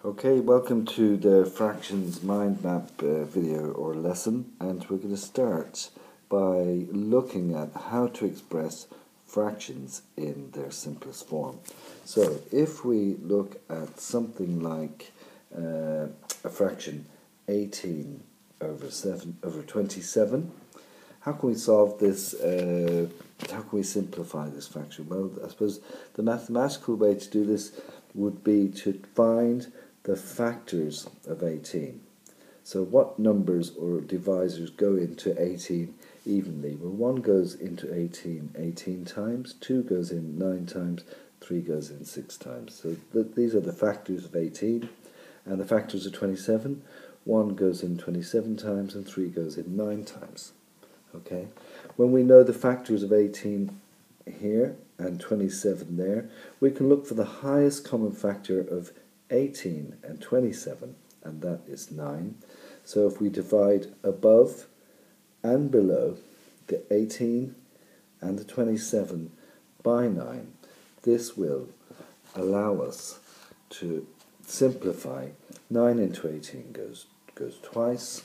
Okay, welcome to the fractions mind map video or lesson, and we're going to start by looking at how to express fractions in their simplest form. So if we look at something like a fraction 18 over 7 over 27, how can we solve this? How can we simplify this fraction? Well, I suppose the mathematical way to do this would be to find the factors of 18. So what numbers or divisors go into 18 evenly? Well, 1 goes into 18 times, 2 goes in 9 times, 3 goes in 6 times. So these are the factors of 18. And the factors of 27, 1 goes in 27 times and 3 goes in 9 times. Okay, when we know the factors of 18 here and 27 there, we can look for the highest common factor of 18 and 27, and that is 9. So if we divide above and below the 18 and the 27 by 9, this will allow us to simplify. 9 into 18 goes twice,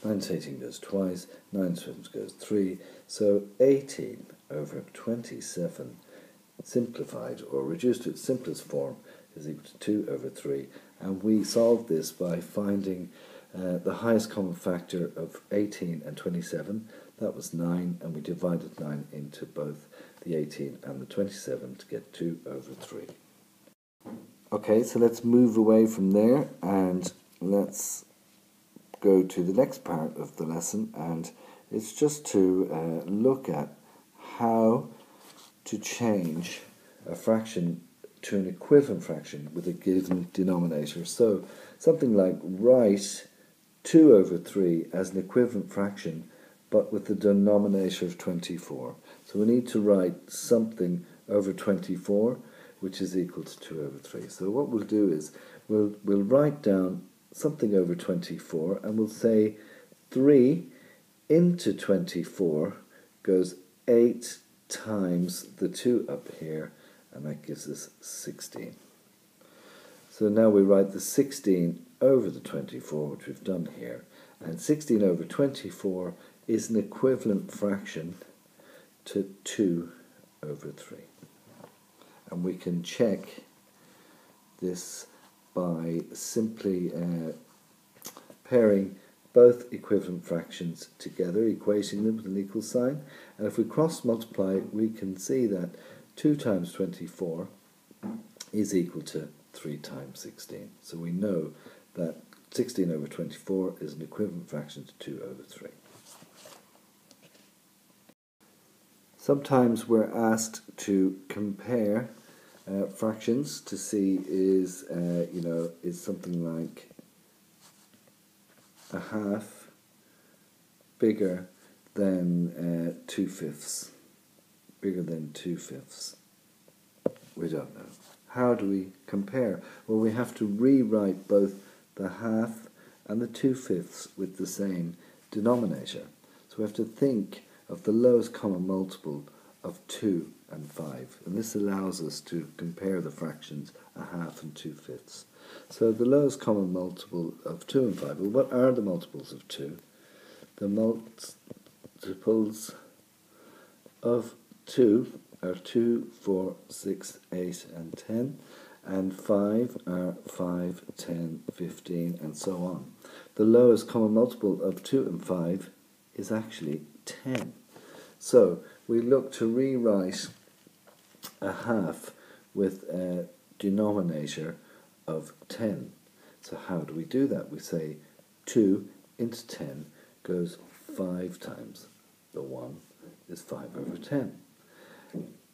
9 to 18 goes twice, 9 to 7 goes 3, so 18 over 27 simplified or reduced to its simplest form is equal to 2 over 3, and we solved this by finding the highest common factor of 18 and 27, that was 9, and we divided 9 into both the 18 and the 27 to get 2 over 3. Okay, so let's move away from there and let's go to the next part of the lesson, and it's just to look at how to change a fraction to an equivalent fraction with a given denominator. So something like write 2 over 3 as an equivalent fraction but with the denominator of 24. So we need to write something over 24 which is equal to 2 over 3. So what we'll do is we'll write down something over 24 and we'll say 3 into 24 goes 8 times the 2 up here, and that gives us 16. So now we write the 16 over the 24, which we've done here, and 16 over 24 is an equivalent fraction to 2 over 3. And we can check this by simply pairing both equivalent fractions together, equating them with an equal sign, and if we cross multiply we can see that 2 times 24 is equal to 3 times 16. So we know that 16 over 24 is an equivalent fraction to 2 over 3. Sometimes we're asked to compare fractions to see is something like a half bigger than 2/5, bigger than 2/5. We don't know. How do we compare? Well, we have to rewrite both the half and the 2/5 with the same denominator. So we have to think of the lowest common multiple of 2 and 5, and this allows us to compare the fractions a half and 2/5. So the lowest common multiple of 2 and 5, well, what are the multiples of 2? The multiples of 2 are 2, 4, 6, 8 and 10, and 5 are 5, 10, 15 and so on. The lowest common multiple of 2 and 5 is actually 10. So we look to rewrite a half with a denominator of 10. So how do we do that? We say 2 into 10 goes 5 times. The 1 is 5 over 10.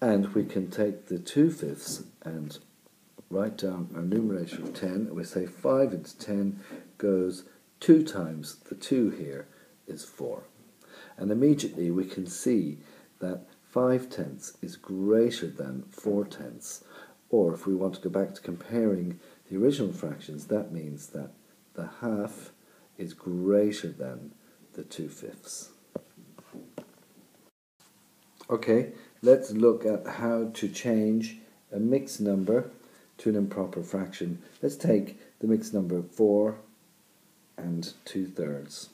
And we can take the 2/5 and write down our numerator of 10, and we say 5 into 10 goes 2 times the 2 here is 4. And immediately we can see that 5/10 is greater than 4/10, or if we want to go back to comparing the original fractions, that means that the half is greater than the 2/5. Okay, let's look at how to change a mixed number to an improper fraction. Let's take the mixed number 4 and 2/3.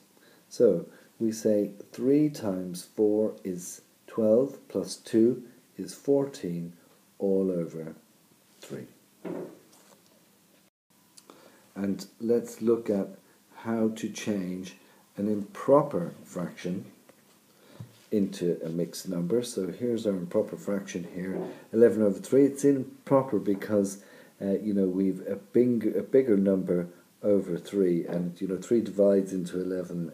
So we say 3 times 4 is 12 plus 2 is 14 all over 3. And let's look at how to change an improper fraction into a mixed number. So here's our improper fraction here, 11 over 3. It's improper because we've a bigger number over 3, and 3 divides into 11,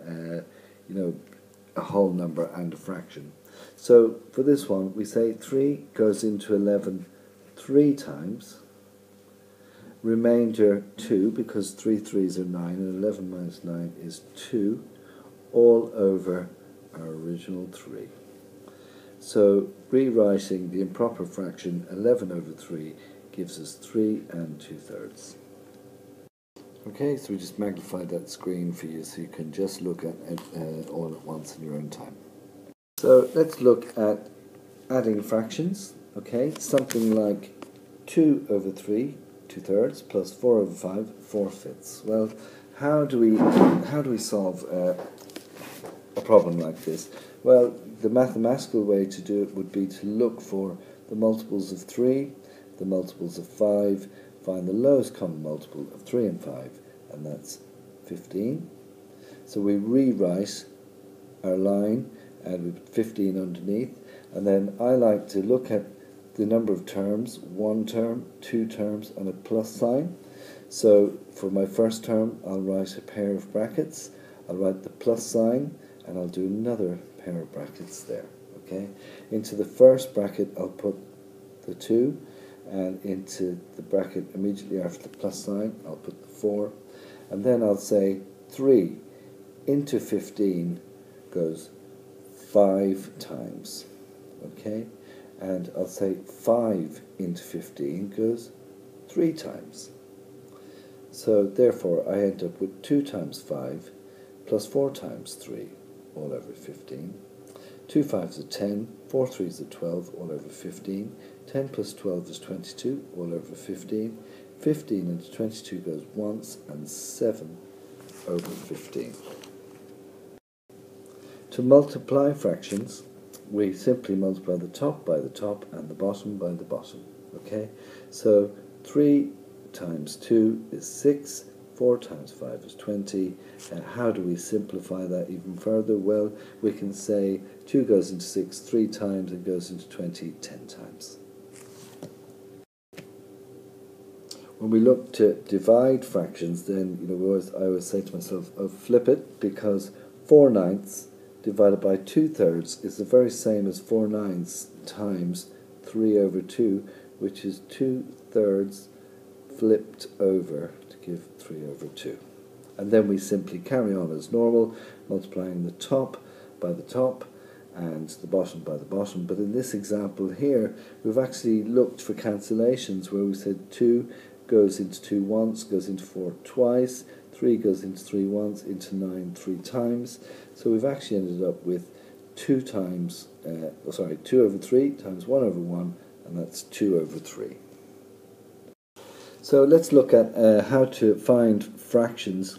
a whole number and a fraction. So for this one, we say 3 goes into 11 3 times. Remainder 2, because 3 3s are 9, and 11 minus 9 is 2, all over our original 3. So rewriting the improper fraction 11 over 3 gives us 3 and 2/3. Okay, so we just magnified that screen for you so you can just look at it all at once in your own time. So let's look at adding fractions. Okay, something like 2 over 3 2/3 plus 4 over 5 4/5. Well, how do we solve a problem like this? Well, the mathematical way to do it would be to look for the multiples of 3, the multiples of 5, find the lowest common multiple of 3 and 5, and that's 15. So we rewrite our line and we put 15 underneath, and then I like to look at the number of terms, 1 term, 2 terms, and a plus sign. So for my first term, I'll write a pair of brackets, I'll write the plus sign, and I'll do another pair of brackets there. Okay. Into the first bracket, I'll put the 2, and into the bracket immediately after the plus sign, I'll put the 4, and then I'll say 3 into 15 goes 5 times. Okay. And I'll say 5 into 15 goes 3 times. So therefore I end up with 2 times 5 plus 4 times 3 all over 15. 2 5s are 10, 4 3s are 12 all over 15. 10 plus 12 is 22 all over 15. 15 into 22 goes once, and 7 over 15. To multiply fractions, we simply multiply the top by the top and the bottom by the bottom. Okay, so 3 times 2 is 6, 4 times 5 is 20, and how do we simplify that even further? Well, we can say 2 goes into 6 3 times, and goes into 20 10 times. When we look to divide fractions, then I always say to myself, oh, flip it, because 4/9 divided by 2/3 is the very same as 4/9 times 3 over 2, which is 2/3 flipped over to give 3 over 2. And then we simply carry on as normal, multiplying the top by the top and the bottom by the bottom. But in this example here, we've actually looked for cancellations, where we said 2 goes into 2 once, goes into 4 twice, 3 goes into 3 once, into 9 3 times. So we've actually ended up with 2 over 3 times 1 over 1, and that's 2 over 3. So let's look at how to find fractions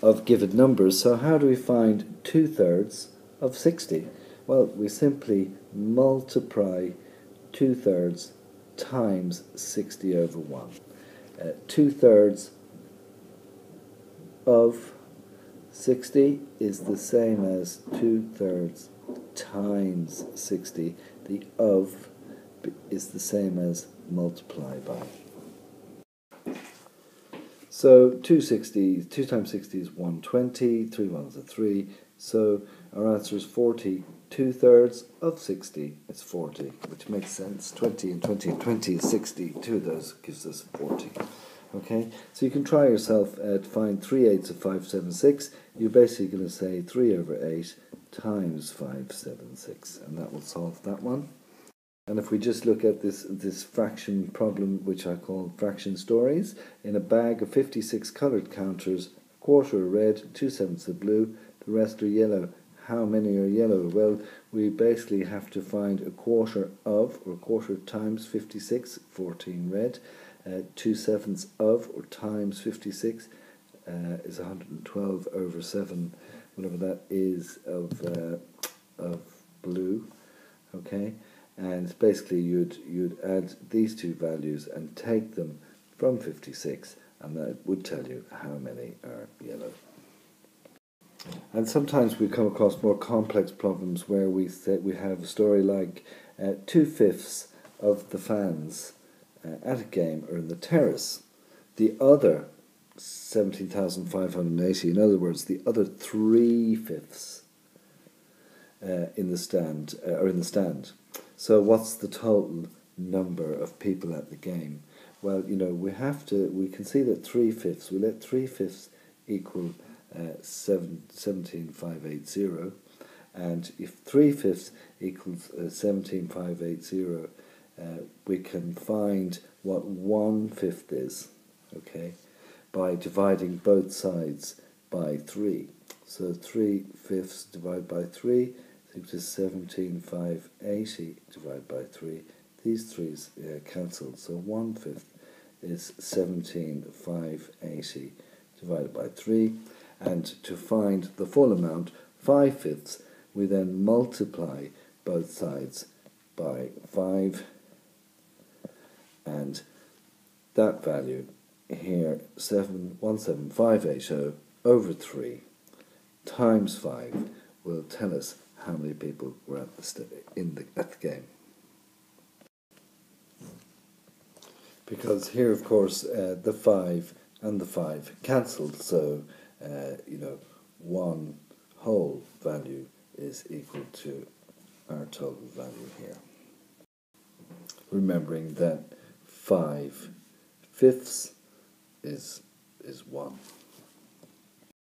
of given numbers. So how do we find 2/3 of 60? Well, we simply multiply 2/3 times 60 over 1. 2/3 of 60 is the same as 2/3 times 60. The of is the same as multiply by. So 2 times 60 is 120, 3 ones are 3, so our answer is 40. 2/3 of 60 is 40, which makes sense. 20 and 20 and 20 is 60. 2 of those gives us 40. Okay, so you can try yourself to find 3/8 of 576. You're basically going to say 3 over 8 times 576, and that will solve that one. And if we just look at this fraction problem, which I call fraction stories, in a bag of 56 coloured counters, a quarter are red, 2/7 are blue, the rest are yellow. How many are yellow? Well, we basically have to find a quarter of, or a quarter times 56, 14 red. 2/7 of, or times 56, is 112 over 7, whatever that is, of blue. Okay, and basically you'd add these two values and take them from 56, and that would tell you how many are yellow. And sometimes we come across more complex problems where we have a story like 2/5 of the fans at a game are in the terrace. The other 17,580, in other words, the other 3/5 in the stand are in the stand. So what's the total number of people at the game? Well, we can see that 3/5, we let 3/5 equal 17,580, and if 3/5 equals 17,580, we can find what 1/5 is, okay, by dividing both sides by 3. So 3/5 divided by 3 is 17,580 divided by 3. These threes cancel, so 1/5 is 17,580 divided by 3. And to find the full amount, 5/5, we then multiply both sides by 5, and that value here, 17,580 over 3 times 5, will tell us how many people were at the game. Because here, of course, the 5 and the 5 cancelled, so one whole value is equal to our total value here. Remembering that 5/5 is 1.